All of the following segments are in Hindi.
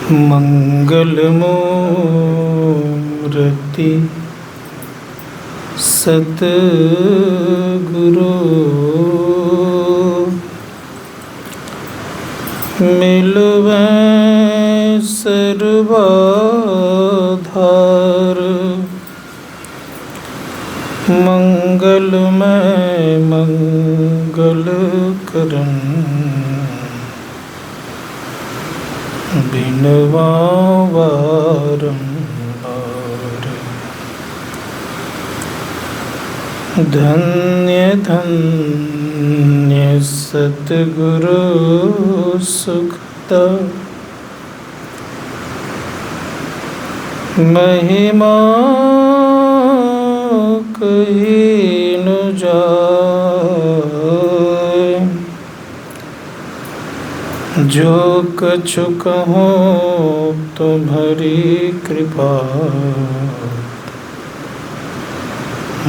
मंगलमूर्ति सतगुरु मिलवै सर्वाधार। मंगलमय मंगल करन बिनवा बारंबार। धन्य धन्य सतगुरु सुखदा महिमा कही न जाए। जो कछु कहूँ तुम्हारी कृपा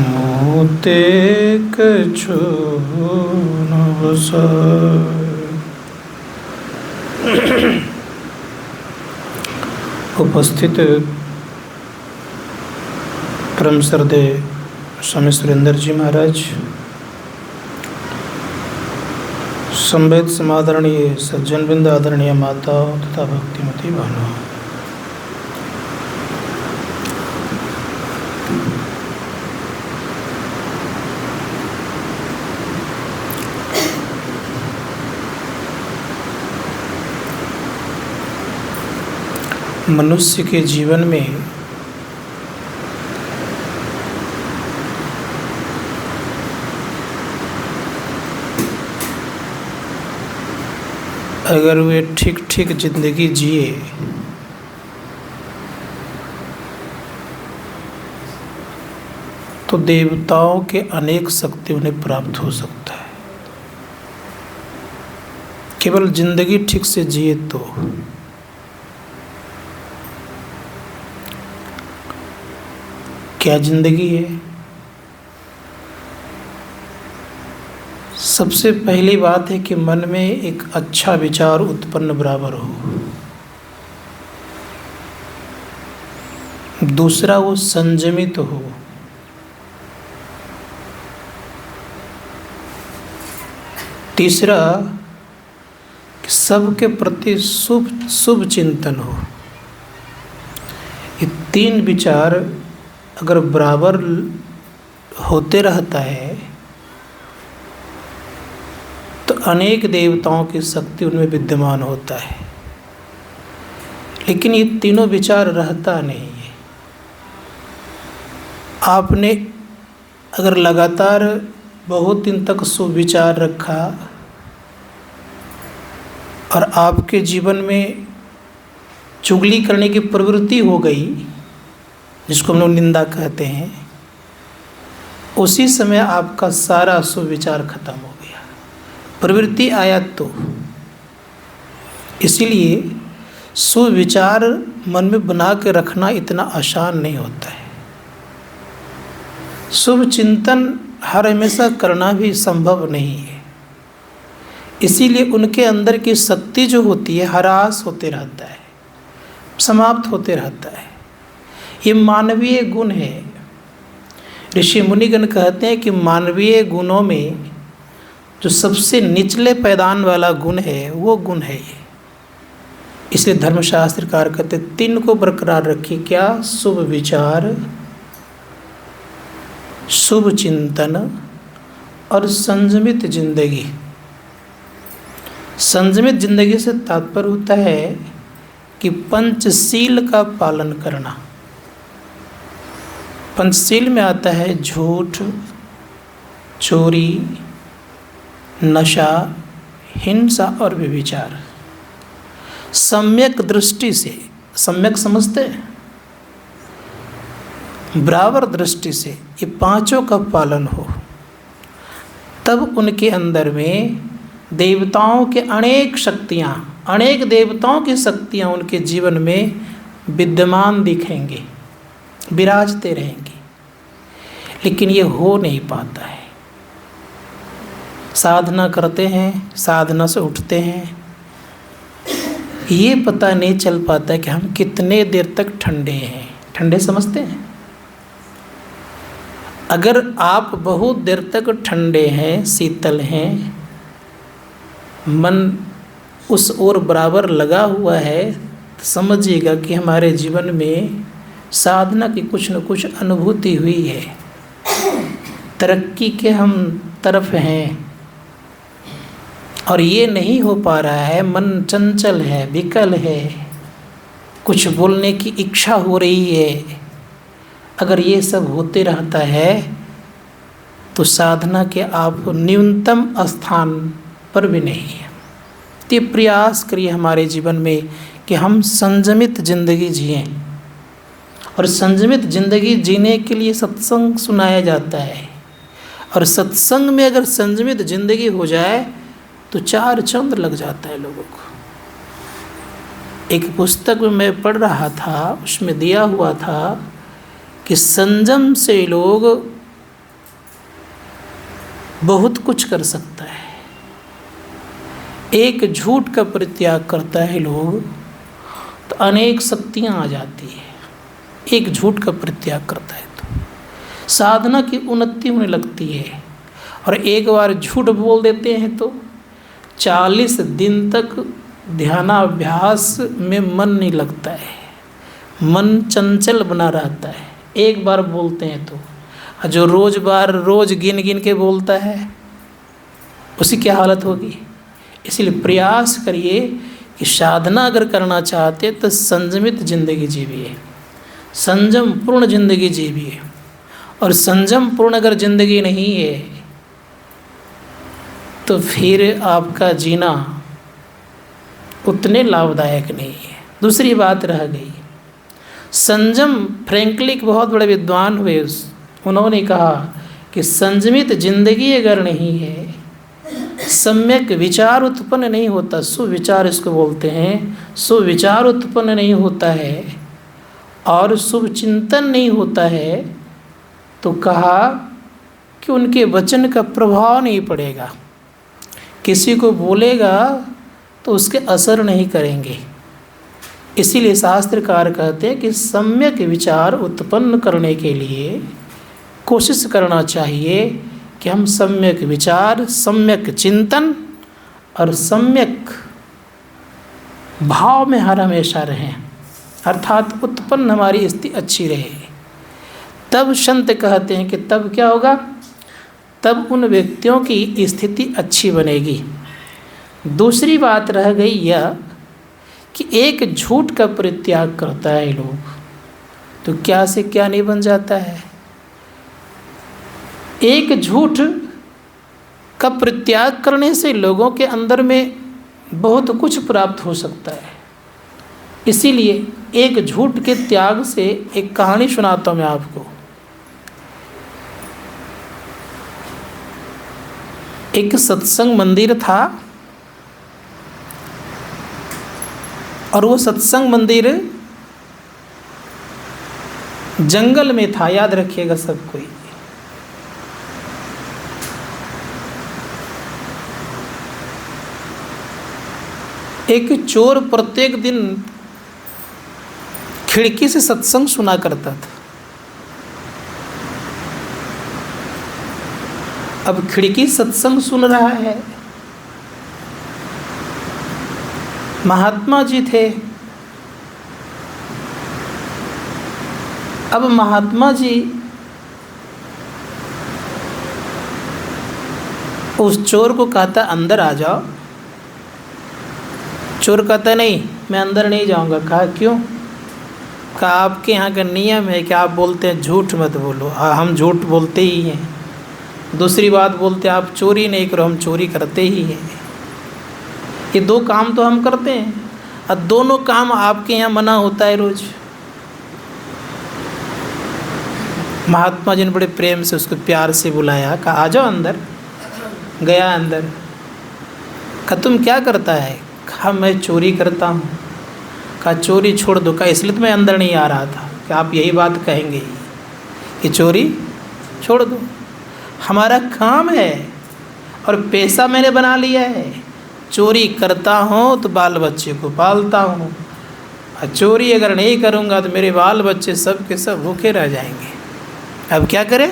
मोते कछु न बसाए। उपस्थित परम श्रद्धेय स्वामी सुरेंद्र जी महाराज, संवेद समादरणीय सज्जनवृंद, आदरणीय माता तथा भक्तिमती बहनों, मनुष्य के जीवन में अगर वे ठीक ठीक जिंदगी जिए तो देवताओं के अनेक शक्ति उन्हें प्राप्त हो सकता है। केवल जिंदगी ठीक से जिए तो। क्या जिंदगी है? सबसे पहली बात है कि मन में एक अच्छा विचार उत्पन्न बराबर हो। दूसरा, वो संयमित हो। तीसरा, कि सबके प्रति शुभ चिंतन हो। ये तीन विचार अगर बराबर होते रहता है तो अनेक देवताओं की शक्ति उनमें विद्यमान होता है। लेकिन ये तीनों विचार रहता नहीं है। आपने अगर लगातार बहुत दिन तक सुविचार रखा और आपके जीवन में चुगली करने की प्रवृत्ति हो गई, जिसको हम लोग निंदा कहते हैं, उसी समय आपका सारा सुविचार खत्म हो गया। प्रवृत्ति आया तो। इसीलिए सुविचार मन में बना के रखना इतना आसान नहीं होता है। शुभ चिंतन हर हमेशा करना भी संभव नहीं है। इसीलिए उनके अंदर की शक्ति जो होती है ह्रास होते रहता है, समाप्त होते रहता है। ये मानवीय गुण है। ऋषि मुनिगण कहते हैं कि मानवीय गुणों में जो सबसे निचले पैदान वाला गुण है वो गुण है ये। इसलिए धर्मशास्त्रकार कहते हैं तीन को बरकरार रखिए। क्या? शुभ विचार, शुभ चिंतन और संयमित जिंदगी। संयमित जिंदगी से तात्पर्य होता है कि पंचशील का पालन करना। पंचशील में आता है झूठ, चोरी, नशा, हिंसा और व्यभिचार। सम्यक दृष्टि से, सम्यक समझते हैं, बराबर दृष्टि से ये पांचों का पालन हो, तब उनके अंदर में देवताओं के अनेक शक्तियाँ, अनेक देवताओं की शक्तियाँ उनके जीवन में विद्यमान दिखेंगे, विराजते रहेंगी। लेकिन ये हो नहीं पाता है। साधना करते हैं, साधना से उठते हैं, ये पता नहीं चल पाता कि हम कितने देर तक ठंडे हैं। ठंडे समझते हैं? अगर आप बहुत देर तक ठंडे हैं, शीतल हैं, मन उस ओर बराबर लगा हुआ है, तो समझिएगा कि हमारे जीवन में साधना की कुछ न कुछ अनुभूति हुई है, तरक्की के हम तरफ हैं। और ये नहीं हो पा रहा है, मन चंचल है, विकल है, कुछ बोलने की इच्छा हो रही है। अगर ये सब होते रहता है तो साधना के आप न्यूनतम स्थान पर भी नहीं है। तो प्रयास करिए हमारे जीवन में कि हम संयमित जिंदगी जिएं। और संयमित जिंदगी जीने के लिए सत्संग सुनाया जाता है, और सत्संग में अगर संयमित जिंदगी हो जाए तो 4 चांद लग जाता है लोगों को। एक पुस्तक में मैं पढ़ रहा था, उसमें दिया हुआ था कि संयम से लोग बहुत कुछ कर सकता है। एक झूठ का परित्याग करता है लोग तो अनेक शक्तियाँ आ जाती है। एक झूठ का परित्याग करता है तो साधना की उन्नति होने लगती है। और एक बार झूठ बोल देते हैं तो 40 दिन तक ध्यानाभ्यास में मन नहीं लगता है, मन चंचल बना रहता है। एक बार बोलते हैं तो जो रोज गिन गिन के बोलता है उसकी क्या हालत होगी। इसलिए प्रयास करिए कि साधना अगर करना चाहते तो संयमित जिंदगी जीविए, संयम पूर्ण जिंदगी जीविए। और संयम पूर्ण अगर जिंदगी नहीं है तो फिर आपका जीना उतने लाभदायक नहीं है। दूसरी बात रह गई संयम। फ्रैंकलिन बहुत बड़े विद्वान हुए, उन्होंने कहा कि संयमित जिंदगी अगर नहीं है, सम्यक विचार उत्पन्न नहीं होता, सुविचार इसको बोलते हैं, सुविचार उत्पन्न नहीं होता है और शुभ चिंतन नहीं होता है, तो कहा कि उनके वचन का प्रभाव नहीं पड़ेगा। किसी को बोलेगा तो उसके असर नहीं करेंगे। इसीलिए शास्त्रकार कहते हैं कि सम्यक विचार उत्पन्न करने के लिए कोशिश करना चाहिए कि हम सम्यक विचार, सम्यक चिंतन और सम्यक भाव में हर हमेशा रहें, अर्थात उत्पन्न हमारी स्थिति अच्छी रहे। तब संत कहते हैं कि तब क्या होगा, तब उन व्यक्तियों की स्थिति अच्छी बनेगी। दूसरी बात रह गई यह कि एक झूठ का परित्याग करता है लोग तो क्या से क्या नहीं बन जाता है। एक झूठ का परित्याग करने से लोगों के अंदर में बहुत कुछ प्राप्त हो सकता है। इसीलिए एक झूठ के त्याग से एक कहानी सुनाता हूँ मैं आपको। एक सत्संग मंदिर था और वो सत्संग मंदिर जंगल में था, याद रखिएगा सब कोई। एक चोर प्रत्येक दिन खिड़की से सत्संग सुना करता था। अब खिड़की सत्संग सुन रहा है, महात्मा जी थे। अब महात्मा जी उस चोर को कहता अंदर आ जाओ। चोर कहता नहीं मैं अंदर नहीं जाऊंगा। कहा क्यों? कहा आपके यहाँ का नियम है कि आप बोलते हैं झूठ मत बोलो। हम झूठ बोलते ही हैं। दूसरी बात बोलते आप चोरी नहीं करो, हम चोरी करते ही हैं। ये 2 काम तो हम करते हैं और दोनों काम आपके यहाँ मना होता है रोज। महात्मा जी ने बड़े प्रेम से उसको प्यार से बुलाया, कहा आ जाओ अंदर। गया अंदर। कहा तुम क्या करता है? कहा मैं चोरी करता हूँ। कहा चोरी छोड़ दो। कहा इसलिए तो मैं अंदर नहीं आ रहा था कि आप यही बात कहेंगे कि चोरी छोड़ दो। हमारा काम है और पैसा मैंने बना लिया है, चोरी करता हूँ तो बाल बच्चे को पालता हूँ, और चोरी अगर नहीं करूँगा तो मेरे बाल बच्चे सब के सब भूखे रह जाएंगे। अब क्या करें?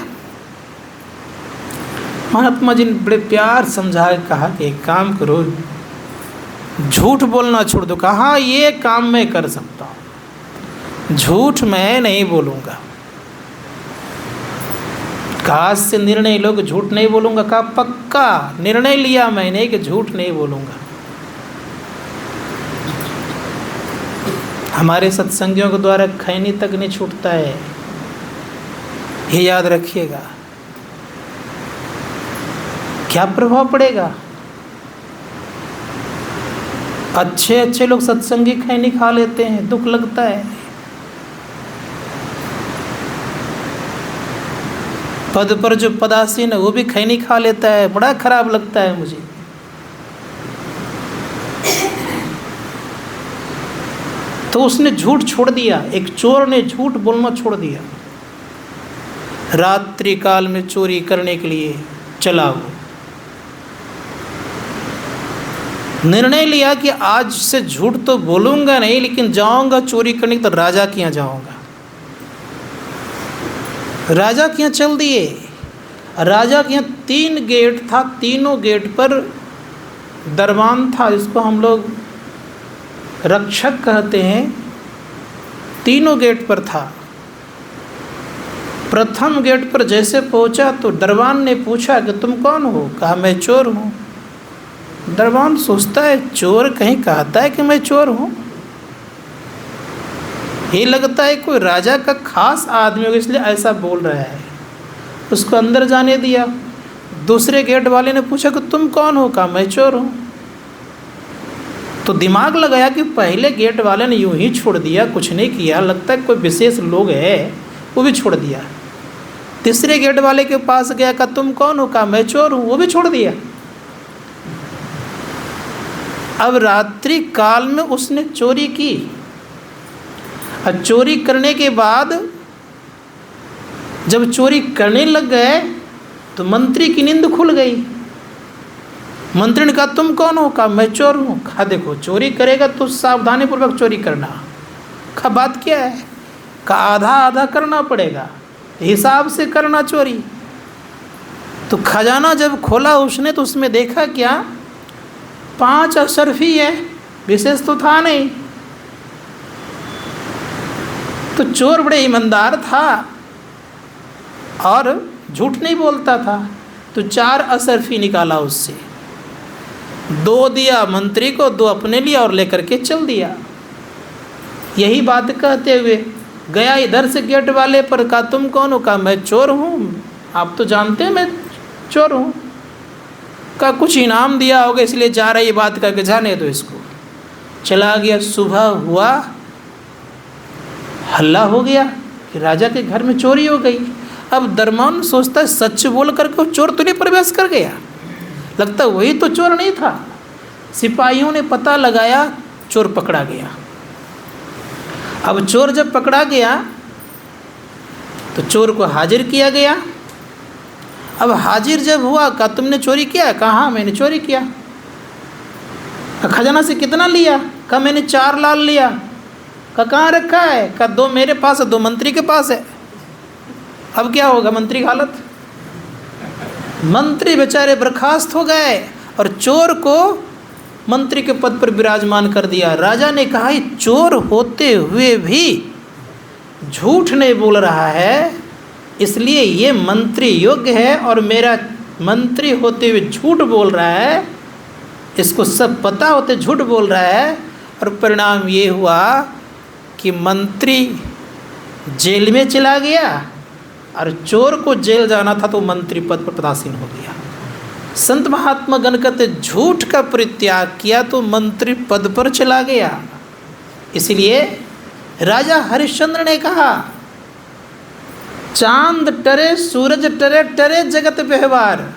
महात्मा जी ने बड़े प्यार समझा के कहा कि एक काम करो, झूठ बोलना छोड़ दो। कहा ये काम मैं कर सकता हूँ, झूठ मैं नहीं बोलूँगा। कहा से निर्णय लो कि झूठ नहीं बोलूँगा। कहा पक्का निर्णय लिया मैंने कि झूठ नहीं बोलूँगा। हमारे सत्संगियों के द्वारा खैनी तक नहीं छूटता है, ये याद रखिएगा। क्या प्रभाव पड़ेगा? अच्छे अच्छे लोग सत्संगी खैनी खा लेते हैं, दुख लगता है। पद पर जो पदासीन है वो भी खैनी खा लेता है, बड़ा खराब लगता है मुझे। तो उसने झूठ छोड़ दिया, एक चोर ने झूठ बोलना छोड़ दिया। रात्रि काल में चोरी करने के लिए चला वो, निर्णय लिया कि आज से झूठ तो बोलूँगा नहीं, लेकिन जाऊँगा चोरी करने तो राजा के यहाँ जाऊँगा। राजा के यहाँ चल दिए। राजा के यहाँ 3 गेट था, तीनों गेट पर दरबान था, जिसको हम लोग रक्षक कहते हैं। तीनों गेट पर था। प्रथम गेट पर जैसे पहुंचा तो दरबान ने पूछा कि तुम कौन हो? कहा मैं चोर हूँ। दरबान सोचता है चोर कहीं कहता है कि मैं चोर हूँ? ये लगता है कोई राजा का खास आदमी होगा इसलिए ऐसा बोल रहा है। उसको अंदर जाने दिया। दूसरे गेट वाले ने पूछा कि तुम कौन हो? कहा मैं चोर हूँ। तो दिमाग लगाया कि पहले गेट वाले ने यूं ही छोड़ दिया, कुछ नहीं किया, लगता है कोई विशेष लोग है, वो भी छोड़ दिया। तीसरे गेट वाले के पास गया, कहा तुम कौन हो? कहा मैं चोर हूँ, वो भी छोड़ दिया। अब रात्रि काल में उसने चोरी की। और चोरी करने के बाद जब चोरी करने लग गए तो मंत्री की नींद खुल गई। मंत्री ने कहा तुम कौन हो? कहा मैं चोर हूँ। कहा देखो चोरी करेगा तो सावधानी पूर्वक चोरी करना। कहा बात क्या है? कहा आधा आधा करना पड़ेगा, हिसाब से करना चोरी। तो खजाना जब खोला उसने तो उसमें देखा क्या, 5 अशर्फी है, विशेष तो था नहीं। तो चोर बड़े ईमानदार था और झूठ नहीं बोलता था। तो 4 अशर्फी निकाला उससे, 2 दिया मंत्री को, 2 अपने लिए और लेकर के चल दिया। यही बात कहते हुए गया इधर से गेट वाले पर, कहा तुम कौन हो? कहा मैं चोर हूँ, आप तो जानते हैं मैं चोर हूँ। का कुछ इनाम दिया होगा इसलिए जा रहा है, ये बात करके जाने दो इसको। चला गया। सुबह हुआ, हल्ला हो गया कि राजा के घर में चोरी हो गई। अब दरबान सोचता है सच बोल करके वो चोर तो नहीं प्रवेश कर गया, लगता वही तो चोर नहीं था। सिपाहियों ने पता लगाया, चोर पकड़ा गया। अब चोर जब पकड़ा गया तो चोर को हाजिर किया गया। अब हाजिर जब हुआ, कहा तुमने चोरी किया? कहा हाँ मैंने चोरी किया। खजाना से कितना लिया? कहा मैंने 4 लाल लिया। कहा कहाँ रखा है? कहा 2 मेरे पास है, 2 मंत्री के पास है। अब क्या होगा मंत्री की हालत? मंत्री बेचारे बर्खास्त हो गए और चोर को मंत्री के पद पर विराजमान कर दिया। राजा ने कहा ये चोर होते हुए भी झूठ नहीं बोल रहा है, इसलिए ये मंत्री योग्य है, और मेरा मंत्री होते हुए झूठ बोल रहा है, इसको सब पता होते झूठ बोल रहा है। और परिणाम ये हुआ कि मंत्री जेल में चला गया और चोर को जेल जाना था तो मंत्री पद पर पदासीन हो गया। संत महात्मा गण कहते झूठ का परित्याग किया तो मंत्री पद पर चला गया। इसलिए राजा हरिश्चंद्र ने कहा चांद टरे सूरज टरे, टरे जगत व्यवहार।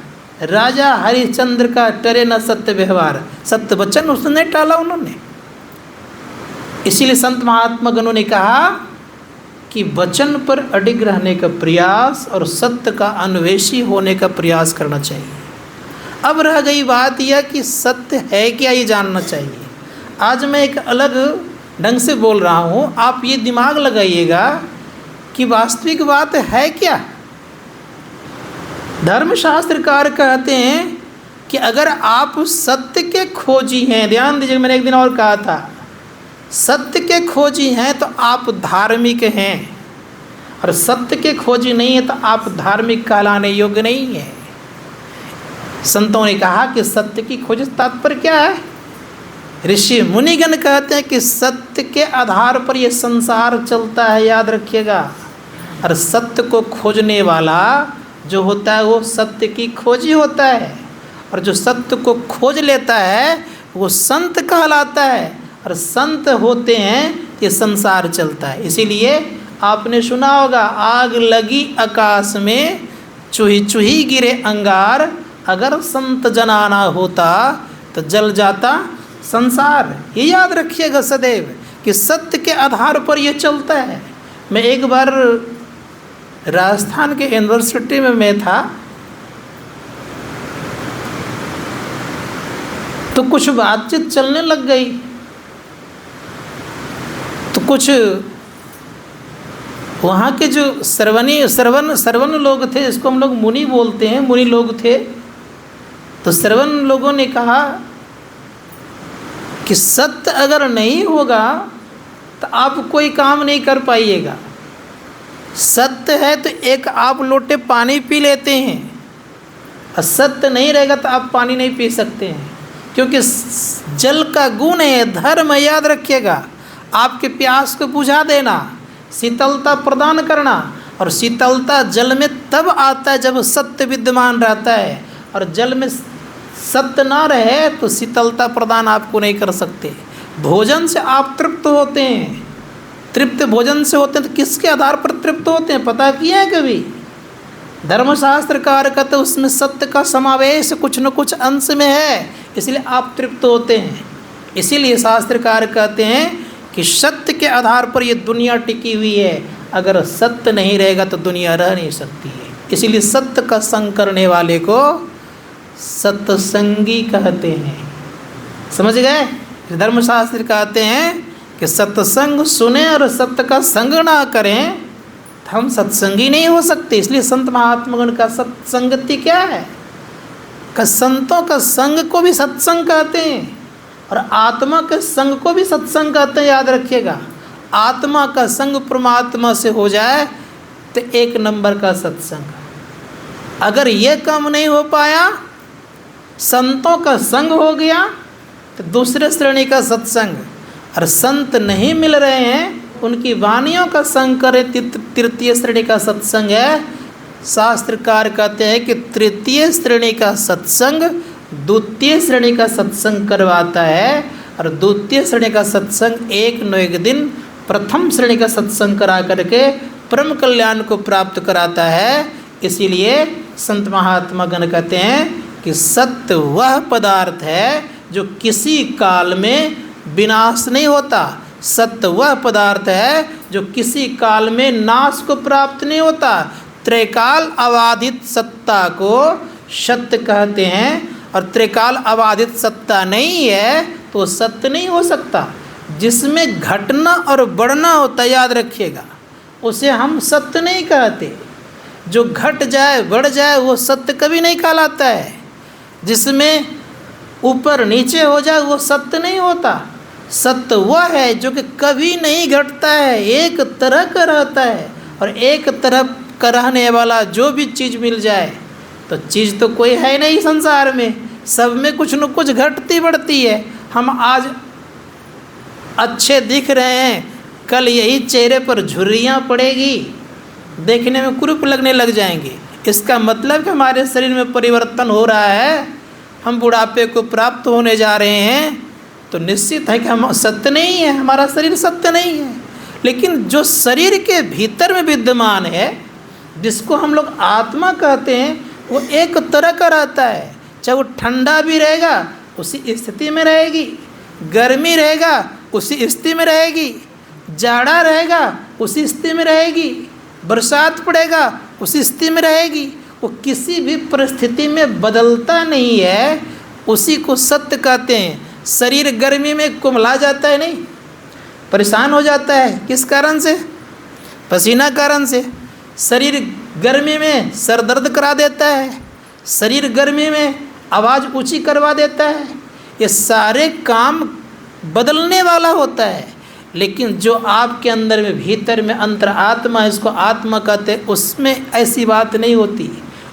राजा हरिश्चंद्र का टरे न सत्य व्यवहार, सत्य वचन उसने टाला उन्होंने। इसीलिए संत महात्मा गणों ने कहा कि वचन पर अडिग रहने का प्रयास और सत्य का अन्वेषी होने का प्रयास करना चाहिए। अब रह गई बात यह कि सत्य है क्या, ये जानना चाहिए। आज मैं एक अलग ढंग से बोल रहा हूँ, आप ये दिमाग लगाइएगा कि वास्तविक बात है क्या। धर्मशास्त्रकार कहते हैं कि अगर आप सत्य के खोजी हैं, ध्यान दीजिए, मैंने एक दिन और कहा था, सत्य के खोजी हैं तो आप धार्मिक हैं, और सत्य के खोजी नहीं है तो आप धार्मिक कहलाने योग्य नहीं है। संतों ने कहा कि सत्य की खोज तात्पर्य क्या है। ऋषि मुनिगण कहते हैं कि सत्य के आधार पर यह संसार चलता है, याद रखिएगा। और सत्य को खोजने वाला जो होता है वो सत्य की खोजी होता है, और जो सत्य को खोज लेता है वो संत कहलाता है, और संत होते हैं ये संसार चलता है। इसीलिए आपने सुना होगा, आग लगी आकाश में चूही चूही गिरे अंगार, अगर संत जनाना होता तो जल जाता संसार। ये याद रखिएगा सदैव कि सत्य के आधार पर ये चलता है। मैं एक बार राजस्थान के यूनिवर्सिटी में मैं था, तो कुछ बातचीत चलने लग गई, तो कुछ वहाँ के जो श्रवण लोग थे, इसको हम लोग मुनि बोलते हैं, मुनि लोग थे। तो श्रवण लोगों ने कहा कि सत्य अगर नहीं होगा तो आप कोई काम नहीं कर पाइएगा। सत्य है तो एक आप लोटे पानी पी लेते हैं, और सत्य नहीं रहेगा तो आप पानी नहीं पी सकते हैं, क्योंकि जल का गुण है, धर्म है, याद रखिएगा। आपके प्यास को बुझा देना, शीतलता प्रदान करना, और शीतलता जल में तब आता है जब सत्य विद्यमान रहता है, और जल में सत्य ना रहे तो शीतलता प्रदान आपको नहीं कर सकते। भोजन से आप तृप्त होते हैं, तृप्त भोजन से होते हैं, तो किसके आधार पर तृप्त होते हैं, पता किया है कभी? धर्मशास्त्रकार कहते उसमें सत्य का समावेश कुछ न कुछ अंश में है, इसलिए आप तृप्त होते हैं। इसीलिए शास्त्रकार कहते हैं कि सत्य के आधार पर ये दुनिया टिकी हुई है, अगर सत्य नहीं रहेगा तो दुनिया रह नहीं सकती है। इसीलिए सत्य का संग करने वाले को सत्संगी कहते हैं। समझ गए? धर्मशास्त्र कहते हैं कि सत्संग सुने और सत्य का संग ना करें तो हम सत्संगी नहीं हो सकते। इसलिए संत महात्मागण का सत्संगति क्या है, कि संतों का संग को भी सत्संग कहते हैं, और आत्मा के संग को भी सत्संग कहते हैं। याद रखिएगा, आत्मा का संग परमात्मा से हो जाए तो एक नंबर का सत्संग। अगर ये काम नहीं हो पाया, संतों का संग हो गया तो दूसरे श्रेणी का सत्संग, और संत नहीं मिल रहे हैं उनकी वाणियों का संग करे, तृतीय श्रेणी का सत्संग है। शास्त्रकार कहते हैं कि तृतीय श्रेणी का सत्संग द्वितीय श्रेणी का सत्संग करवाता है, और द्वितीय श्रेणी का सत्संग एक न एक दिन प्रथम श्रेणी का सत्संग करा करके परम कल्याण को प्राप्त कराता है। इसीलिए संत महात्मा गण कहते हैं कि सत्य वह पदार्थ है जो किसी काल में विनाश नहीं होता, सत्य वह पदार्थ है जो किसी काल में नाश को प्राप्त नहीं होता। त्रैकाल अबाधित सत्ता को सत्य कहते हैं, और त्रैकाल अबाधित सत्ता नहीं है तो सत्य नहीं हो सकता। जिसमें घटना और बढ़ना होता है, याद रखिएगा, उसे हम सत्य नहीं कहते। जो घट जाए बढ़ जाए वो सत्य कभी नहीं कहलाता है। जिसमें ऊपर नीचे हो जाए वो सत्य नहीं होता। सत्य वह है जो कि कभी नहीं घटता है, एक तरह का रहता है, और एक तरह का रहने वाला जो भी चीज़ मिल जाए, तो चीज़ तो कोई है नहीं संसार में, सब में कुछ न कुछ घटती बढ़ती है। हम आज अच्छे दिख रहे हैं, कल यही चेहरे पर झुर्रियाँ पड़ेगी, देखने में कुरूप लगने लग जाएंगे। इसका मतलब कि हमारे शरीर में परिवर्तन हो रहा है, हम बुढ़ापे को प्राप्त होने जा रहे हैं, तो निश्चित है कि हम सत्य नहीं है, हमारा शरीर सत्य नहीं है। लेकिन जो शरीर के भीतर में विद्यमान है, जिसको हम लोग आत्मा कहते हैं, वो एक तरह का रहता है। चाहे वो ठंडा भी रहेगा उसी स्थिति में रहेगी, गर्मी रहेगा उसी स्थिति में रहेगी, जाड़ा रहेगा उसी स्थिति में रहेगी, बरसात पड़ेगा उसी स्थिति में रहेगी, वो किसी भी परिस्थिति में बदलता नहीं है, उसी को सत्य कहते हैं। शरीर गर्मी में कुम्हला जाता है नहीं, परेशान हो जाता है, किस कारण से? पसीना कारण से। शरीर गर्मी में सर दर्द करा देता है, शरीर गर्मी में आवाज़ ऊंची करवा देता है। ये सारे काम बदलने वाला होता है। लेकिन जो आपके अंदर में भीतर में अंतरात्मा, इसको आत्मा कहते हैं, उसमें ऐसी बात नहीं होती।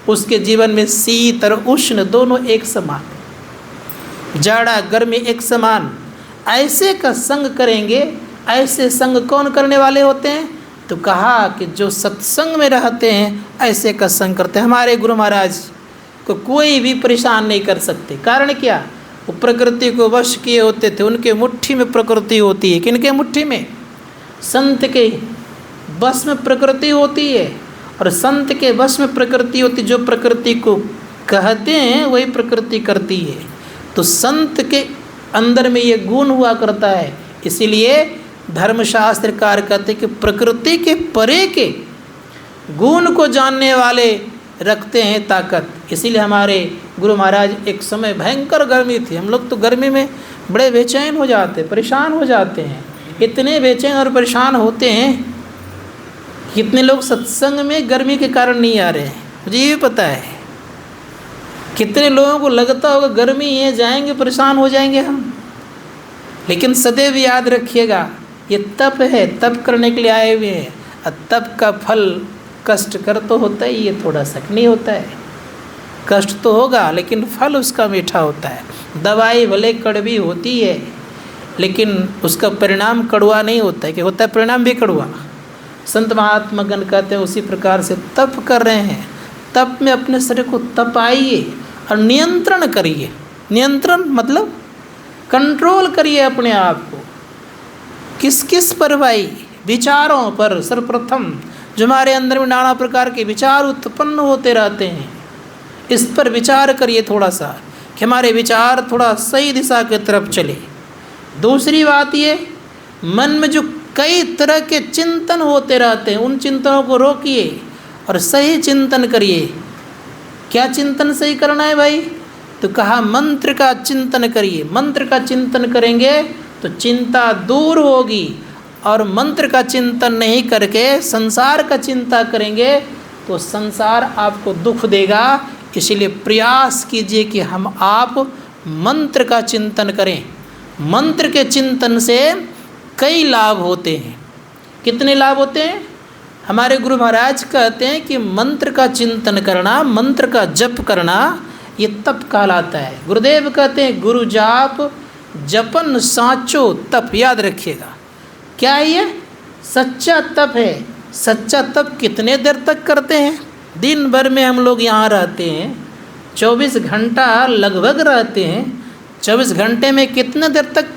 उसके जीवन में शीत और उष्ण दोनों एक समान, जाड़ा गर्मी एक समान। ऐसे का संग करेंगे। ऐसे संग कौन करने वाले होते हैं? तो कहा कि जो सत्संग में रहते हैं ऐसे का संग करते हैं। हमारे गुरु महाराज को कोई भी परेशान नहीं कर सकते। कारण क्या? वो प्रकृति को वश किए होते थे। उनके मुट्ठी में प्रकृति होती है। किनके मुट्ठी में? संत के बस में प्रकृति होती है। और संत के बस में प्रकृति होती, जो प्रकृति को कहते हैं वही प्रकृति करती है। तो संत के अंदर में ये गुण हुआ करता है। इसीलिए धर्मशास्त्रकार कहते हैं कि प्रकृति के परे के गुण को जानने वाले रखते हैं ताकत। इसीलिए हमारे गुरु महाराज, एक समय भयंकर गर्मी थी, हम लोग तो गर्मी में बड़े बेचैन हो जाते, परेशान हो जाते हैं। इतने बेचैन और परेशान होते हैं, कितने लोग सत्संग में गर्मी के कारण नहीं आ रहे हैं, मुझे ये भी पता है। कितने लोगों को लगता होगा गर्मी है, जाएंगे परेशान हो जाएंगे हम। लेकिन सदैव याद रखिएगा, ये तप है, तप करने के लिए आए हुए हैं। और तप का फल कष्ट कर तो होता ही है, थोड़ा सा नहीं होता है। कष्ट तो होगा लेकिन फल उसका मीठा होता है। दवाई भले कड़वी होती है लेकिन उसका परिणाम कड़वा नहीं होता है, कि होता है परिणाम भी कड़वा। संत महात्मा गण कहते हैं उसी प्रकार से तप कर रहे हैं। तप में अपने शरीर को तपाइए और नियंत्रण करिए। नियंत्रण मतलब कंट्रोल करिए अपने आप को। किस किस पर भाई? विचारों पर। सर्वप्रथम जो हमारे अंदर में नाना प्रकार के विचार उत्पन्न होते रहते हैं, इस पर विचार करिए थोड़ा सा, कि हमारे विचार थोड़ा सही दिशा की तरफ चले। दूसरी बात ये, मन में जो कई तरह के चिंतन होते रहते हैं, उन चिंतनों को रोकिए और सही चिंतन करिए। क्या चिंतन सही करना है भाई? तो कहा मंत्र का चिंतन करिए। मंत्र का चिंतन करेंगे तो चिंता दूर होगी। और मंत्र का चिंतन नहीं करके संसार का चिंता करेंगे तो संसार आपको दुख देगा। इसीलिए प्रयास कीजिए कि हम आप मंत्र का चिंतन करें। मंत्र के चिंतन से कई लाभ होते हैं। कितने लाभ होते हैं? हमारे गुरु महाराज कहते हैं कि मंत्र का चिंतन करना, मंत्र का जप करना, ये तप कहलाता है। गुरुदेव कहते हैं गुरु जाप जपन साचो तप। याद रखिएगा, क्या है ये? सच्चा तप है। सच्चा तप कितने देर तक करते हैं? दिन भर में हम लोग यहाँ रहते हैं, 24 घंटा लगभग रहते हैं। 24 घंटे में कितने देर तक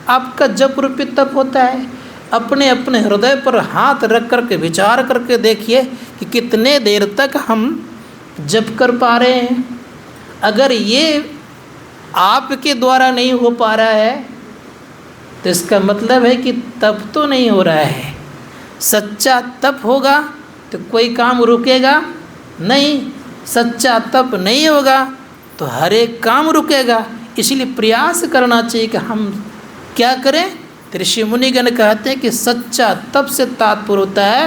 आपका जप रूपी तप होता है? अपने अपने हृदय पर हाथ रख कर के विचार करके देखिए कि कितने देर तक हम जप कर पा रहे हैं। अगर ये आपके द्वारा नहीं हो पा रहा है तो इसका मतलब है कि तप तो नहीं हो रहा है। सच्चा तप होगा तो कोई काम रुकेगा नहीं। सच्चा तप नहीं होगा तो हर एक काम रुकेगा। इसलिए प्रयास करना चाहिए कि हम क्या करें। तो ऋषि मुनिगण कहते हैं कि सच्चा तप से तात्पर्य होता है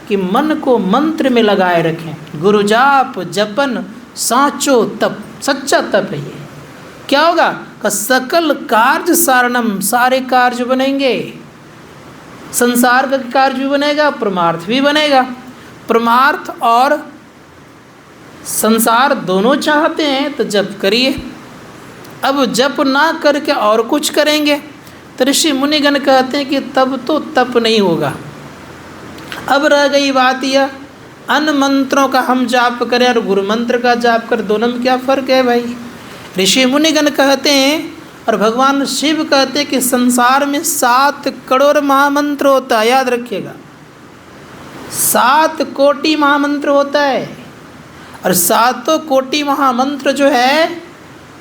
कि मन को मंत्र में लगाए रखें। गुरु जाप जपन साचो तप, सच्चा तप है ये। क्या होगा? का सकल कार्य सारणम, सारे कार्य बनेंगे। संसार का कार्य भी बनेगा, परमार्थ भी बनेगा। परमार्थ और संसार दोनों चाहते हैं तो जप करिए। अब जप ना करके और कुछ करेंगे तो ऋषि मुनिगण कहते हैं कि तब तो तप नहीं होगा। अब रह गई बात यह, अन्य मंत्रों का हम जाप करें और गुरु मंत्र का जाप करें, दोनों में क्या फ़र्क है भाई? ऋषि मुनिगण कहते हैं और भगवान शिव कहते हैं कि संसार में 7 करोड़ महामंत्र होता है। याद रखिएगा, 7 कोटि महामंत्र होता है। और 7 कोटि महामंत्र जो है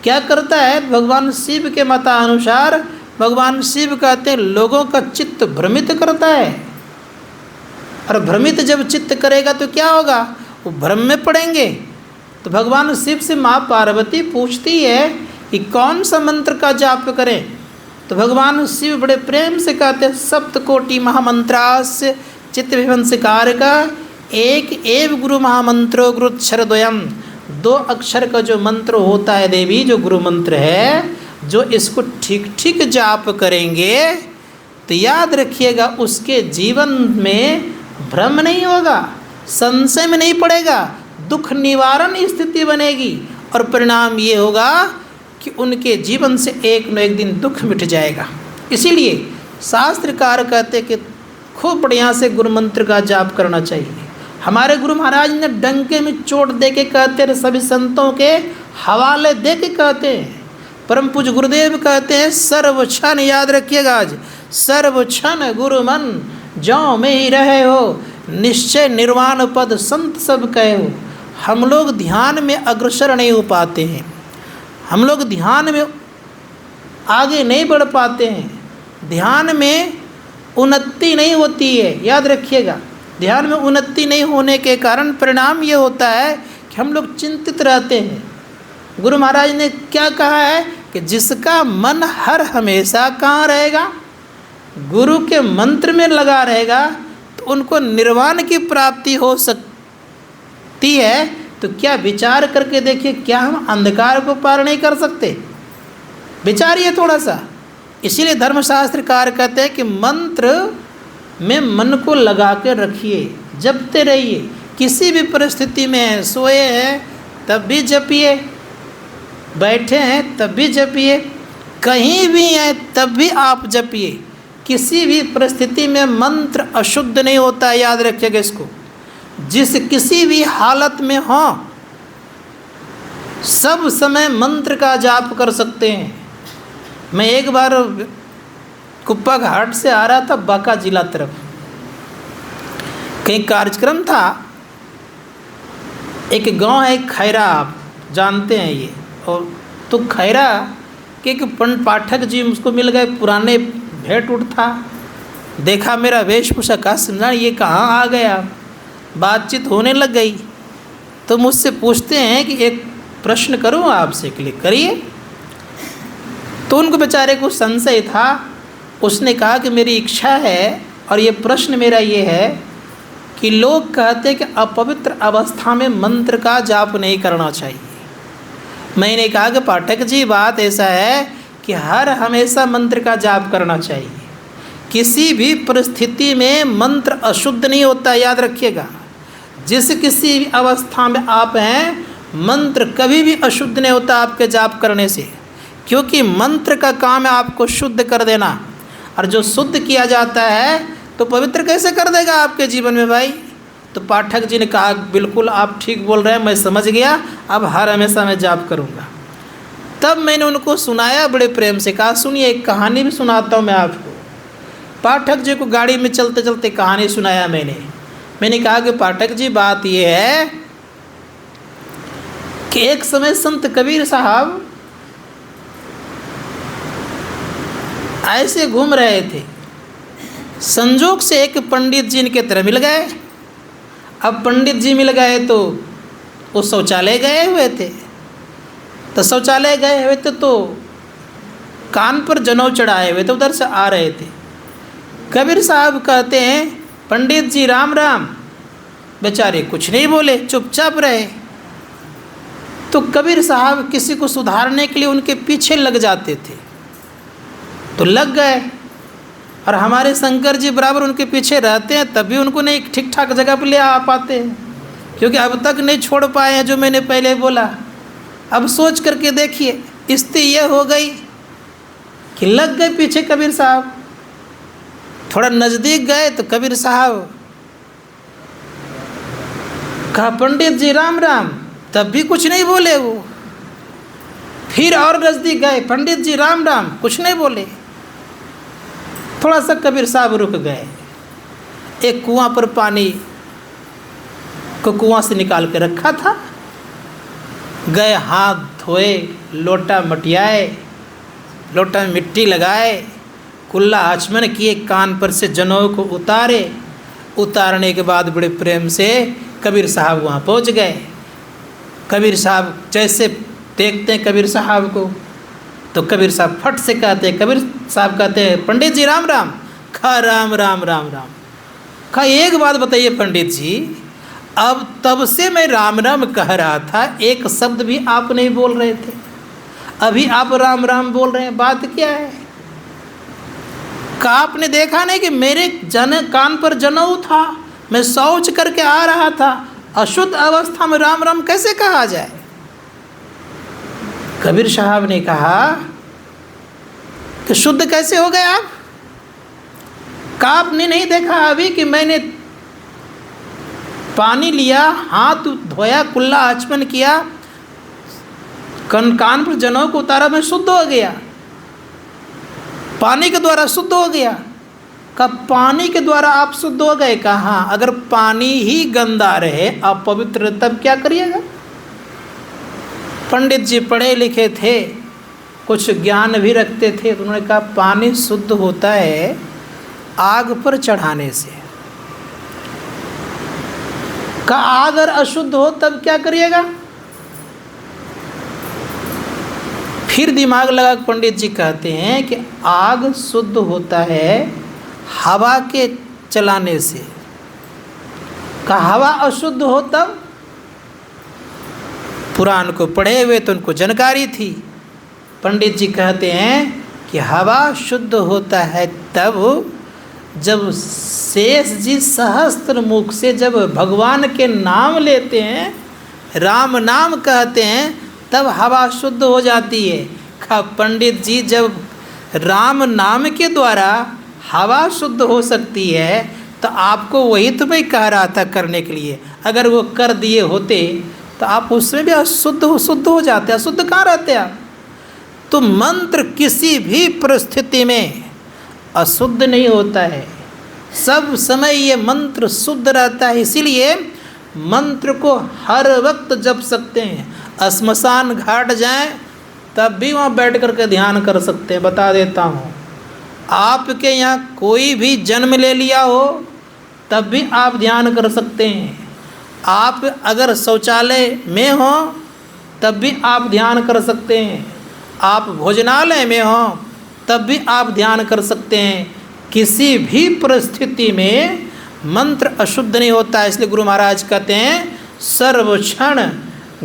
क्या करता है? भगवान शिव के मतानुसार भगवान शिव कहते हैं लोगों का चित्त भ्रमित करता है। और भ्रमित जब चित्त करेगा तो क्या होगा? वो भ्रम में पड़ेंगे। तो भगवान शिव से माँ पार्वती पूछती है कि कौन सा मंत्र का जाप करें। तो भगवान शिव बड़े प्रेम से कहते हैं सप्तकोटि महामंत्रास्य चित्त विभंसिकार का एक एव गुरु महामंत्रो गुरुक्षर द्वयम। 2 अक्षर का जो मंत्र होता है देवी, जो गुरु मंत्र है, जो इसको ठीक ठीक जाप करेंगे तो याद रखिएगा उसके जीवन में भ्रम नहीं होगा, संशय में नहीं पड़ेगा, दुख निवारण स्थिति बनेगी और परिणाम ये होगा कि उनके जीवन से एक न एक दिन दुख मिट जाएगा। इसीलिए शास्त्रकार कहते कि खूब बढ़िया से गुरु मंत्र का जाप करना चाहिए। हमारे गुरु महाराज ने डंके में चोट दे के कहते हैं, सभी संतों के हवाले दे के कहते हैं। परम पूज्य गुरुदेव कहते हैं सर्वक्षण, याद रखिएगा आज, सर्वक्षण गुरु मन जो में ही रहे हो, निश्चय निर्वाण पद संत सब कहे हो। हम लोग ध्यान में अग्रसर नहीं हो पाते हैं, हम लोग ध्यान में आगे नहीं बढ़ पाते हैं, ध्यान में उन्नति नहीं होती है। याद रखिएगा, ध्यान में उन्नति नहीं होने के कारण परिणाम ये होता है कि हम लोग चिंतित रहते हैं। गुरु महाराज ने क्या कहा है कि जिसका मन हर हमेशा कहाँ रहेगा, गुरु के मंत्र में लगा रहेगा, तो उनको निर्वाण की प्राप्ति हो सकती है। तो क्या विचार करके देखिए, क्या हम अंधकार को पार नहीं कर सकते? विचारिए थोड़ा सा। इसीलिए धर्मशास्त्रकार कहते हैं कि मंत्र में मन को लगा के रखिए, जपते रहिए। किसी भी परिस्थिति में हैं, सोए हैं तब भी जपिए, बैठे हैं तब भी जपिए, कहीं भी हैं तब भी आप जपिए। किसी भी परिस्थिति में मंत्र अशुद्ध नहीं होता है, याद रखिएगा इसको। जिस किसी भी हालत में हो सब समय मंत्र का जाप कर सकते हैं। मैं एक बार कुप्पा घाट से आ रहा था बांका जिला तरफ, कहीं कार्यक्रम था। एक गांव है खैरा, आप जानते हैं ये, और तो खैरा के एक पंडित पाठक जी मुझको मिल गए, पुराने भेंट उठ था। देखा मेरा वेशभूषा का, समझा ये कहाँ आ गया, बातचीत होने लग गई। तो मुझसे पूछते हैं कि एक प्रश्न करूँ आपसे, क्लिक करिए। तो उनको बेचारे को संशय था। उसने कहा कि मेरी इच्छा है और ये प्रश्न मेरा ये है कि लोग कहते हैं कि अपवित्र अवस्था में मंत्र का जाप नहीं करना चाहिए। मैंने कहा कि पाठक जी बात ऐसा है कि हर हमेशा मंत्र का जाप करना चाहिए। किसी भी परिस्थिति में मंत्र अशुद्ध नहीं होता, याद रखिएगा। जिस किसी भी अवस्था में आप हैं, मंत्र कभी भी अशुद्ध नहीं होता आपके जाप करने से, क्योंकि मंत्र का काम है आपको शुद्ध कर देना। और जो शुद्ध किया जाता है तो पवित्र कैसे कर देगा आपके जीवन में भाई। तो पाठक जी ने कहा बिल्कुल आप ठीक बोल रहे हैं, मैं समझ गया, अब हर हमेशा मैं जाप करूँगा। तब मैंने उनको सुनाया बड़े प्रेम से, कहा सुनिए एक कहानी भी सुनाता हूँ मैं आपको। पाठक जी को गाड़ी में चलते चलते कहानी सुनाया मैंने कहा कि पाठक जी बात ये है कि एक समय संत कबीर साहब ऐसे घूम रहे थे, संजोग से एक पंडित जी इनके तरह मिल गए। अब पंडित जी मिल गए तो वो शौचालय गए हुए थे। तो शौचालय गए हुए थे तो कान पर जनेऊ चढ़ाए हुए थे, उधर से आ रहे थे। कबीर साहब कहते हैं पंडित जी राम राम। बेचारे कुछ नहीं बोले, चुपचाप रहे। तो कबीर साहब किसी को सुधारने के लिए उनके पीछे लग जाते थे, तो लग गए। और हमारे शंकर जी बराबर उनके पीछे रहते हैं, तब भी उनको नहीं ठीक ठाक जगह पर ले आ पाते हैं, क्योंकि अब तक नहीं छोड़ पाए हैं जो मैंने पहले बोला। अब सोच करके देखिए स्थिति यह हो गई कि लग गए पीछे कबीर साहब। थोड़ा नज़दीक गए तो कबीर साहब कहा पंडित जी राम राम, तब भी कुछ नहीं बोले वो। फिर और नज़दीक गए, पंडित जी राम राम, कुछ नहीं बोले। थोड़ा सा कबीर साहब रुक गए। एक कुआं पर पानी को कुआं से निकाल के रखा था, गए हाथ धोए, लोटा मटियाए, लोटा में मिट्टी लगाए, कुल्ला आचमन किए, कान पर से जनेऊ को उतारे। उतारने के बाद बड़े प्रेम से कबीर साहब वहाँ पहुँच गए। कबीर साहब जैसे देखते हैं कबीर साहब को, तो कबीर साहब फट से कहते हैं, कबीर साहब कहते हैं पंडित जी राम राम। खा राम राम राम राम। खा एक बात बताइए पंडित जी, अब तब से मैं राम राम कह रहा था, एक शब्द भी आप नहीं बोल रहे थे, अभी आप राम राम बोल रहे हैं, बात क्या है? कहा आपने देखा नहीं कि मेरे कान पर जनेऊ था, मैं शौच करके आ रहा था, अशुद्ध अवस्था में राम राम कैसे कहा जाए? कबीर साहब ने कहा कि शुद्ध कैसे हो गए आप? कहा आपने नहीं देखा अभी कि मैंने पानी लिया, हाथ धोया, कुल्ला आचमन किया, कान पर जनेऊ को उतारा, मैं शुद्ध हो गया, पानी के द्वारा शुद्ध हो गया। कब पानी के द्वारा आप शुद्ध हो गए? कहा हाँ, अगर पानी ही गंदा रहे, आप पवित्र, तब क्या करिएगा? पंडित जी पढ़े लिखे थे, कुछ ज्ञान भी रखते थे, तो उन्होंने कहा पानी शुद्ध होता है आग पर चढ़ाने से। कहा आग अगर अशुद्ध हो तब क्या करिएगा? फिर दिमाग लगा, पंडित जी कहते हैं कि आग शुद्ध होता है हवा के चलाने से। कहा हवा अशुद्ध हो तब? पुराण को पढ़े हुए तो उनको जानकारी थी। पंडित जी कहते हैं कि हवा शुद्ध होता है तब जब शेष जी सहस्त्र मुख से जब भगवान के नाम लेते हैं, राम नाम कहते हैं, तब हवा शुद्ध हो जाती है। कहा पंडित जी जब राम नाम के द्वारा हवा शुद्ध हो सकती है तो आपको वही तो मैं कह रहा था करने के लिए, अगर वो कर दिए होते तो आप उसमें भी अशुद्ध शुद्ध हो जाते। अशुद्ध कहाँ रहते आप? तो मंत्र किसी भी परिस्थिति में अशुद्ध नहीं होता है, सब समय ये मंत्र शुद्ध रहता है। इसीलिए मंत्र को हर वक्त जप सकते हैं। श्मशान घाट जाएं तब भी वहाँ बैठ कर के ध्यान कर सकते हैं। बता देता हूँ, आपके यहाँ कोई भी जन्म ले लिया हो तब भी आप ध्यान कर सकते हैं। आप अगर शौचालय में हो तब भी आप ध्यान कर सकते हैं। आप भोजनालय में हो तब भी आप ध्यान कर सकते हैं। किसी भी परिस्थिति में मंत्र अशुद्ध नहीं होता। इसलिए गुरु महाराज कहते हैं सर्व क्षण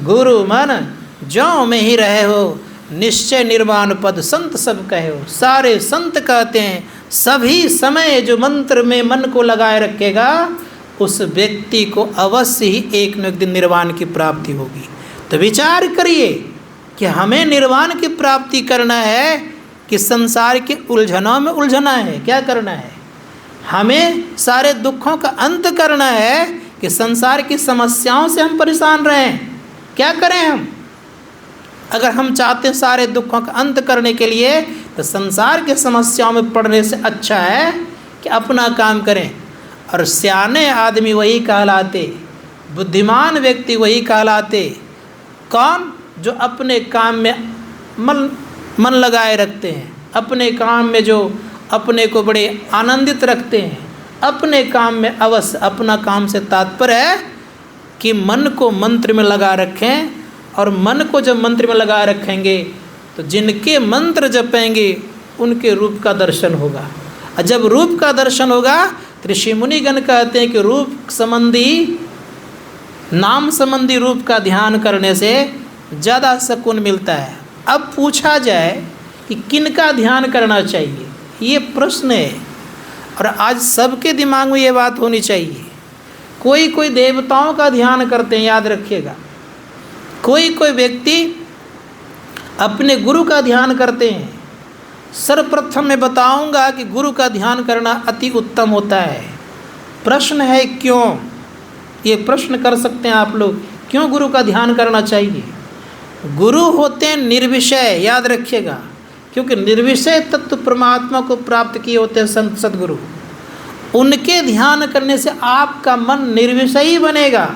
गुरु मन ज्यों में ही रहे हो, निश्चय निर्वाण पद संत सब कहे हो। सारे संत कहते हैं सभी समय जो मंत्र में मन को लगाए रखेगा उस व्यक्ति को अवश्य ही एक न एक दिन निर्वाण की प्राप्ति होगी। तो विचार करिए कि हमें निर्वाण की प्राप्ति करना है कि संसार के उलझनों में उलझना है? क्या करना है? हमें सारे दुखों का अंत करना है कि संसार की समस्याओं से हम परेशान रहें? क्या करें हम? अगर हम चाहते हैं सारे दुखों का अंत करने के लिए तो संसार के समस्याओं में पड़ने से अच्छा है कि अपना काम करें। और सियाने आदमी वही कहलाते, बुद्धिमान व्यक्ति वही कहलाते। कौन? जो अपने काम में मन लगाए रखते हैं, अपने काम में जो अपने को बड़े आनंदित रखते हैं, अपने काम में अवश्य। अपना काम से तात्पर्य है कि मन को मंत्र में लगा रखें, और मन को जब मंत्र में लगा रखेंगे तो जिनके मंत्र जपेंगे उनके रूप का दर्शन होगा। और जब रूप का दर्शन होगा तो ऋषि मुनिगण कहते हैं कि रूप संबंधी, नाम संबंधी रूप का ध्यान करने से ज़्यादा सुकून मिलता है। अब पूछा जाए कि किनका ध्यान करना चाहिए, ये प्रश्न है, और आज सबके दिमाग में ये बात होनी चाहिए। कोई कोई देवताओं का ध्यान करते हैं, याद रखिएगा। कोई कोई व्यक्ति अपने गुरु का ध्यान करते हैं। सर्वप्रथम मैं बताऊंगा कि गुरु का ध्यान करना अति उत्तम होता है। प्रश्न है क्यों? ये प्रश्न कर सकते हैं आप लोग, क्यों गुरु का ध्यान करना चाहिए? गुरु होते हैं निर्विषय, याद रखिएगा, क्योंकि निर्विषय तत्व परमात्मा को प्राप्त किए होते हैं संत सद्गुरु। उनके ध्यान करने से आपका मन निर्विषयी बनेगा।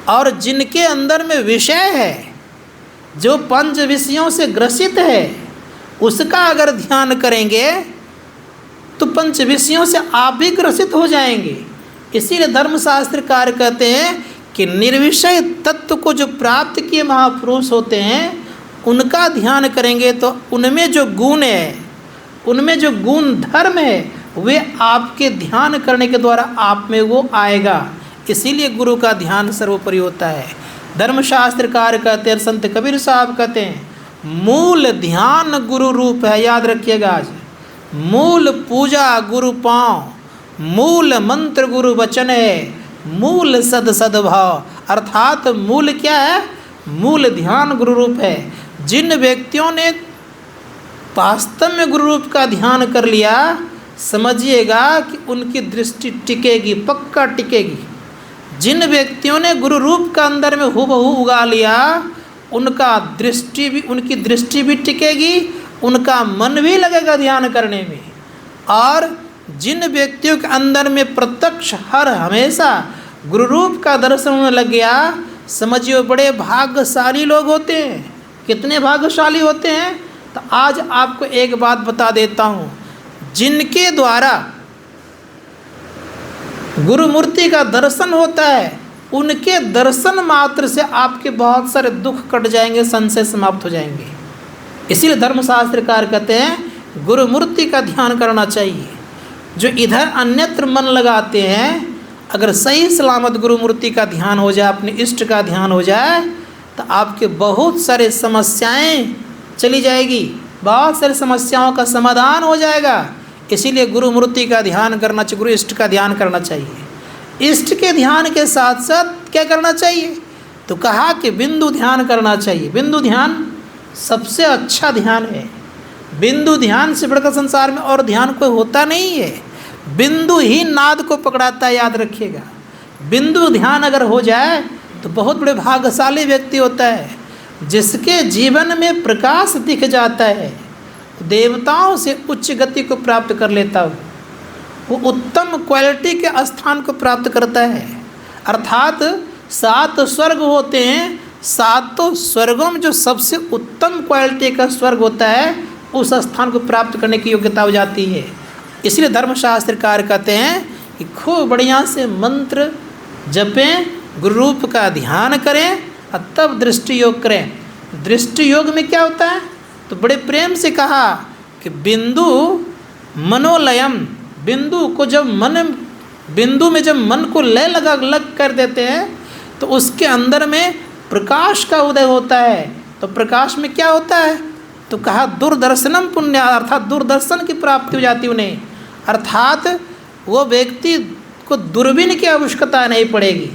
और जिनके अंदर में विषय है, जो पंच विषयों से ग्रसित है, उसका अगर ध्यान करेंगे तो पंच विषयों से आप भी ग्रसित हो जाएंगे। इसीलिए धर्मशास्त्रकार कहते हैं कि निर्विषय तत्व तत्व को जो प्राप्त किए महापुरुष होते हैं उनका ध्यान करेंगे तो उनमें जो गुण है, उनमें जो गुण धर्म है, वे आपके ध्यान करने के द्वारा आप में वो आएगा। इसीलिए गुरु का ध्यान सर्वोपरि होता है। धर्मशास्त्रकार कहते हैं, संत कबीर साहब कहते हैं, मूल ध्यान गुरु रूप है। याद रखिएगा आज, मूल पूजा गुरु पाँव, मूल मंत्र गुरु वचन है, मूल सद्भाव। अर्थात मूल क्या है? मूल ध्यान गुरु रूप है। जिन व्यक्तियों ने वास्तव में गुरु रूप का ध्यान कर लिया, समझिएगा कि उनकी दृष्टि टिकेगी, पक्का टिकेगी। जिन व्यक्तियों ने गुरु रूप का अंदर में हूबहू उगा लिया, उनकी दृष्टि भी टिकेगी, उनका मन भी लगेगा ध्यान करने में। और जिन व्यक्तियों के अंदर में प्रत्यक्ष हर हमेशा गुरु रूप का दर्शन होने लग गया, समझिए बड़े भाग्यशाली लोग होते हैं। कितने भाग्यशाली होते हैं? तो आज आपको एक बात बता देता हूँ, जिनके द्वारा गुरु मूर्ति का दर्शन होता है, उनके दर्शन मात्र से आपके बहुत सारे दुख कट जाएंगे, संशय समाप्त हो जाएंगे। इसीलिए धर्मशास्त्रकार कहते हैं गुरु मूर्ति का ध्यान करना चाहिए। जो इधर अन्यत्र मन लगाते हैं, अगर सही सलामत गुरु मूर्ति का ध्यान हो जाए, अपने इष्ट का ध्यान हो जाए, तो आपके बहुत सारे समस्याएं चली जाएगी, बहुत सारी समस्याओं का समाधान हो जाएगा। इसीलिए गुरु मूर्ति का ध्यान करना चाहिए, गुरु इष्ट का ध्यान करना चाहिए। इष्ट के ध्यान के साथ साथ क्या करना चाहिए? तो कहा कि बिंदु ध्यान करना चाहिए। बिंदु ध्यान सबसे अच्छा ध्यान है। बिंदु ध्यान से बढ़कर संसार में और ध्यान कोई होता नहीं है। बिंदु ही नाद को पकड़ाता है, याद रखिएगा। बिंदु ध्यान अगर हो जाए तो बहुत बड़े भाग्यशाली व्यक्ति होता है, जिसके जीवन में प्रकाश दिख जाता है, देवताओं से उच्च गति को प्राप्त कर लेता हो, वो उत्तम क्वालिटी के स्थान को प्राप्त करता है। अर्थात 7 स्वर्ग होते हैं, 7 स्वर्गों में जो सबसे उत्तम क्वालिटी का स्वर्ग होता है, उस स्थान को प्राप्त करने की योग्यता हो जाती है। इसलिए धर्मशास्त्रकार कहते हैं कि खूब बढ़िया से मंत्र जपें, गुरु रूप का ध्यान करें और तब दृष्टि योग करें। दृष्टि योग में क्या होता है? तो बड़े प्रेम से कहा कि बिंदु मनोलयम, बिंदु में जब मन को लग कर देते हैं तो उसके अंदर में प्रकाश का उदय होता है। तो प्रकाश में क्या होता है? तो कहा दूरदर्शनम पुण्य, अर्थात दूरदर्शन की प्राप्ति हो जाती उन्हें। अर्थात वो व्यक्ति को दूरबीन की आवश्यकता नहीं पड़ेगी,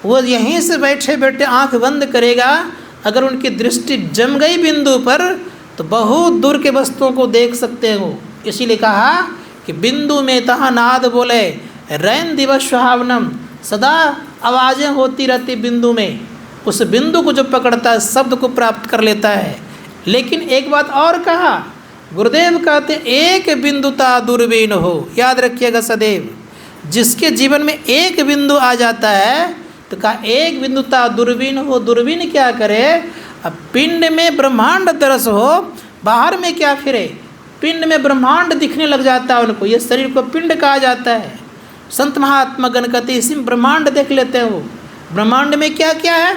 वो यहीं से बैठे बैठे आंख बंद करेगा। अगर उनकी दृष्टि जम गई बिंदु पर तो बहुत दूर के वस्तुओं को देख सकते हो। इसीलिए कहा कि बिंदु में तहाँ नाद बोले, रैन दिवस सुहावनम, सदा आवाज़ें होती रहती बिंदु में। उस बिंदु को जो पकड़ता है शब्द को प्राप्त कर लेता है। लेकिन एक बात और कहा, गुरुदेव कहते एक बिंदुता दूरबीन हो। याद रखिएगा सदैव, जिसके जीवन में एक बिंदु आ जाता है तो कहा एक बिंदुता दूरबीन हो। दूरबीन क्या करे? अब पिंड में ब्रह्मांड दरस हो, बाहर में क्या फिरे? पिंड में ब्रह्मांड दिखने लग जाता है उनको। ये शरीर को पिंड कहा जाता है। संत महात्मा गण कहते इसी में ब्रह्मांड देख लेते हैं वो। ब्रह्मांड में क्या क्या है?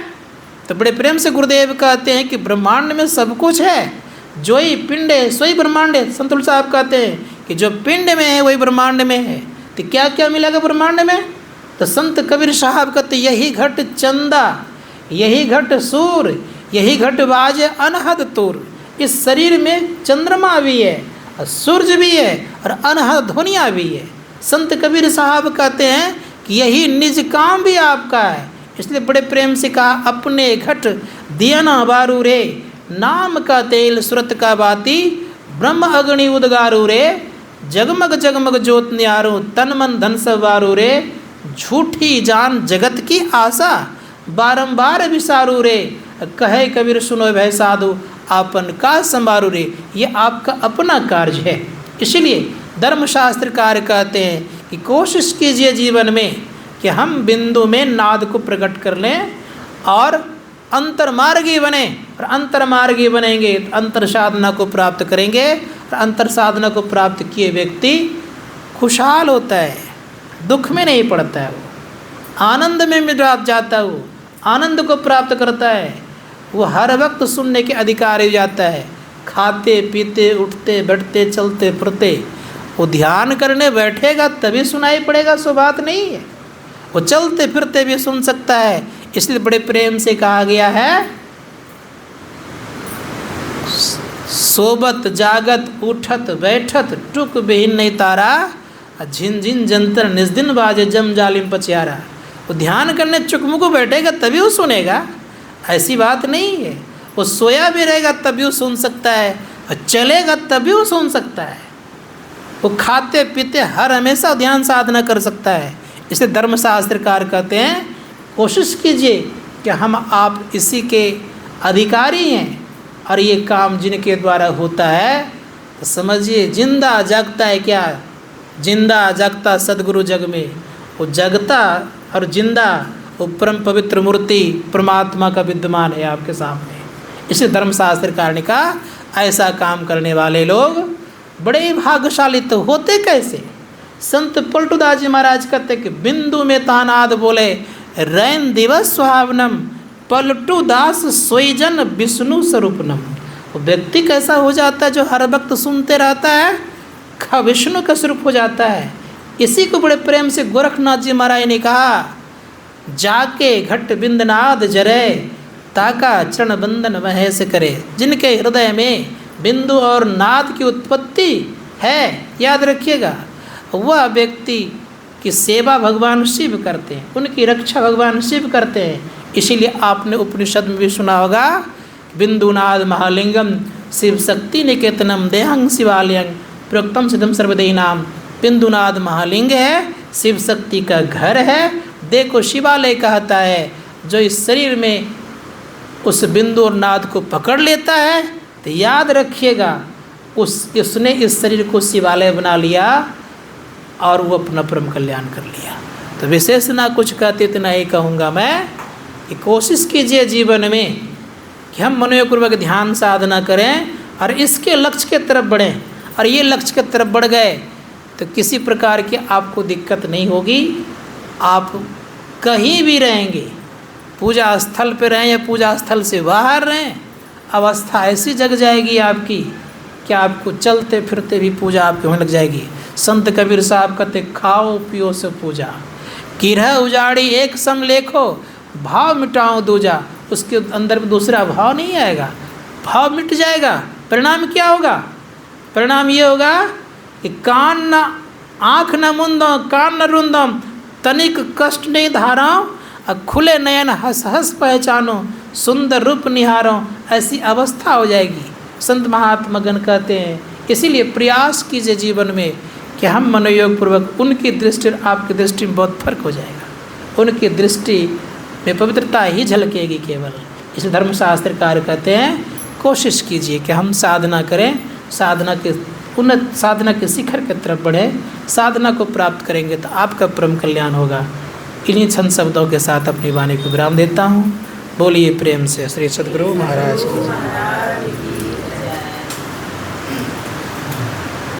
तो बड़े प्रेम से गुरुदेव कहते हैं कि ब्रह्मांड में सब कुछ है, जो ही पिंड है सोई ब्रह्मांड है। संत तुलसी साहब कहते हैं कि जो पिंड में है वही ब्रह्मांड में है। तो क्या क्या मिलेगा ब्रह्मांड में? तो संत कबीर साहब कहते यही घट चंदा, यही घट सूर, यही घट बाजे अनहद तूर। इस शरीर में चंद्रमा भी है और सूर्य भी है और अनहद ध्वनिया भी है। संत कबीर साहब कहते हैं कि यही निज काम भी आपका है। इसलिए बड़े प्रेम से कहा अपने घट दिया ना बारू रे, नाम का तेल सुरत का बाती, ब्रह्म अग्नि उदगारू रे, जगमग जगमग ज्योत न्यारो, तन मन धन सवारू रे, झूठी जान जगत की आशा, बारंबार विसारू रे, कहे कबीर सुनो भय साधु, आपन का संभारू रे। ये आपका अपना कार्य है। इसलिए धर्मशास्त्रकार कहते हैं कि कोशिश कीजिए जीवन में कि हम बिंदु में नाद को प्रकट कर लें और अंतर्मार्गी बने। और अंतर्मार्गी बनेंगे तो अंतर साधना को प्राप्त करेंगे। और अंतर साधना को प्राप्त किए व्यक्ति खुशहाल होता है, दुख में नहीं पड़ता है, वो आनंद में मिट जाता है, वो आनंद को प्राप्त करता है, वो हर वक्त सुनने के अधिकारी हो जाता है। खाते पीते उठते बैठते चलते फिरते वो ध्यान करने बैठेगा तभी सुनाई पड़ेगा, सो बात नहीं है। वो चलते फिरते भी सुन सकता है। इसलिए बड़े प्रेम से कहा गया है, सोबत जागत उठत बैठत टुक बेहिन नहीं तारा, झिन झिन जंतर निस्दिन बाजे जम जालिम पचियारा। वो ध्यान करने चुकमुक बैठेगा तभी वो सुनेगा, ऐसी बात नहीं है। वो सोया भी रहेगा तभी वो सुन सकता है, और चलेगा तभी वो सुन सकता है। वो खाते पीते हर हमेशा ध्यान साधना कर सकता है। इसे धर्मशास्त्रकार कहते हैं, कोशिश कीजिए कि हम आप इसी के अधिकारी हैं, और ये काम जिनके द्वारा होता है तो समझिए जिंदा जागता है। क्या जिंदा जागता सदगुरु जग में, वो जगता और जिंदा वो परम पवित्र मूर्ति परमात्मा का विद्यमान है आपके सामने। इसे धर्मशास्त्रकार ने कहा, ऐसा काम करने वाले लोग बड़े भाग्यशाली तो होते कैसे। संत पलटूदास जी महाराज कहते कि बिंदु में तानाद बोले रैन दिवस सुहावनम, पलटूदास सोईजन विष्णु स्वरूपनम। वो व्यक्ति कैसा हो जाता है जो हर वक्त सुनते रहता है, विष्णु का स्वरूप हो जाता है। इसी को बड़े प्रेम से गोरखनाथ जी महाराज ने कहा, जाके घट बिंदनाद जरे ताका चरण बंदन वह से करे। जिनके हृदय में बिंदु और नाद की उत्पत्ति है, याद रखिएगा, वह व्यक्ति की सेवा भगवान शिव करते हैं, उनकी रक्षा भगवान शिव करते हैं। इसीलिए आपने उपनिषद में भी सुना होगा, बिंदुनाद महालिंगम शिव शक्ति निकेतनम देहंग शिवालयंग प्रोक्तम सिद्धम सर्वदेहिनाम। बिंदुनाद महालिंग है, शिव शक्ति का घर है। देखो शिवालय कहता है, जो इस शरीर में उस बिंदु और नाद को पकड़ लेता है तो याद रखिएगा उसने इस शरीर को शिवालय बना लिया और वो अपना परम कल्याण कर लिया। तो विशेष ना कुछ कहते, इतना ही कहूँगा मैं कि कोशिश कीजिए जीवन में कि हम मनोयोगपूर्वक ध्यान साधना करें और इसके लक्ष्य के तरफ बढ़ें। और ये लक्ष्य के तरफ बढ़ गए तो किसी प्रकार की आपको दिक्कत नहीं होगी। आप कहीं भी रहेंगे, पूजा स्थल पर रहें या पूजा स्थल से बाहर रहें, अवस्था ऐसी जग जाएगी आपकी कि आपको चलते फिरते भी पूजा आपके होने लग जाएगी। संत कबीर साहब कहते, खाओ पियो से पूजा, किरह उजाड़ी एक संग लेखो, भाव मिटाओ दूजा। उसके अंदर में दूसरा भाव नहीं आएगा, भाव मिट जाएगा। परिणाम क्या होगा? परिणाम ये होगा कि कान न आँख न मुंदो कान न रुंदम, तनिक कष्ट नहीं धारो, खुले नयन हंस हंस पहचानो, सुंदर रूप निहारो। ऐसी अवस्था हो जाएगी, संत महात्मा गण कहते हैं। इसीलिए प्रयास कीजिए जीवन में कि हम मनोयोग पूर्वक, उनकी दृष्टि और आपकी दृष्टि में बहुत फर्क हो जाएगा। उनकी दृष्टि में पवित्रता ही झलकेगी केवल। इसलिए धर्मशास्त्रकार कहते हैं, कोशिश कीजिए कि हम साधना करें, साधना के उन्नत साधना के शिखर की तरफ बढ़े। साधना को प्राप्त करेंगे तो आपका परम कल्याण होगा। इन्हीं छंद शब्दों के साथ अपनी वाणी को विराम देता हूँ। बोलिए प्रेम से श्री सद्गुरु महाराज की जय।